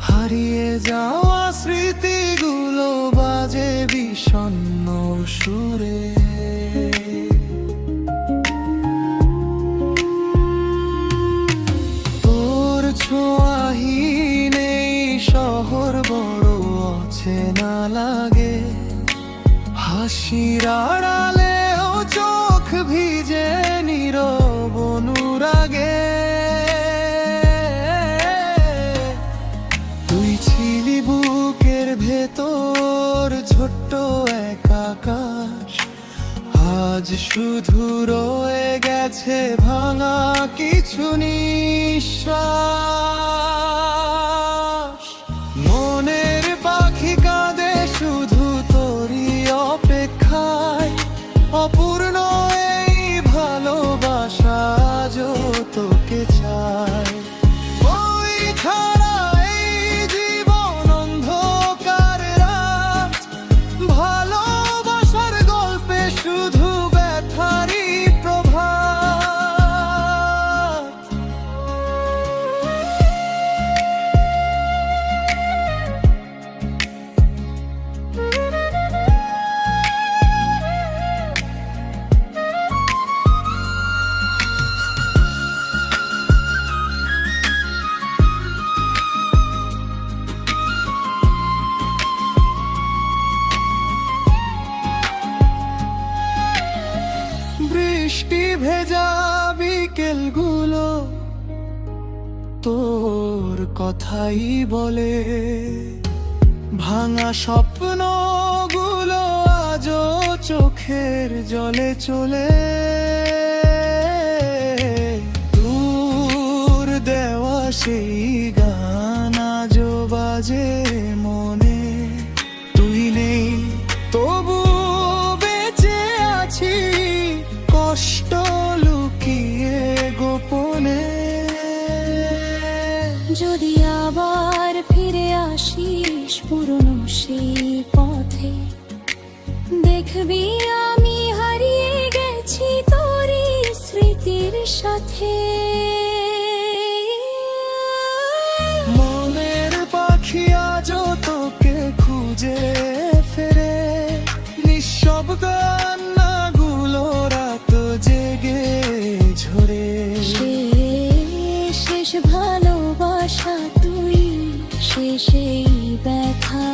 হারিয়ে যাওয়া স্মৃতিগুলো বাজে বিষণ্ণ সুরে। তোর ছোঁয়াহীন এই শহর বড় অচেনা লাগে, হাসির আড়ালেও চোখ ভিজে নীরব অনুরাগে। তুই ছিলি বুকের ভেতর ছোট্ট এক আকাশ, আজ শুধু রয়ে গেছে ভাঙা কিছু নিঃশ্বাস। মনের পাখি কাঁদে শুধু তোরই অপেক্ষায়, অপূর্ণ এই ভালোবাসা আজও তোকে চায়। ওই ছাড়া এই জীবন অন্ধকার রাত, ভালোবাসার গল্পে শুধু ব্যথারই প্রভাত। বৃষ্টি ভেজা বিকেলগুলো তোর কথাই বলে, ভাঙা স্বপ্নগুলো আজও চোখের জলে চলে। তোর দেওয়া সেই গান আজও বাজে মনে। তুই নেই তবু বেঁচে আছি, কষ্ট লুকিয়ে গোপনে। যদি আবার ফিরে আসিস পুরনো সেই পথে, দেখবি আমি হারিয়ে গেছি তোরই স্মৃতির সাথে। মনের পাখি আজও তোকে খুঁজে ফেরে, নিঃশব্দ কান্নাগুলো রাত জেগে ঝরে। শেষ ভালোবাসা তুই, শেষ এই ব্যথা।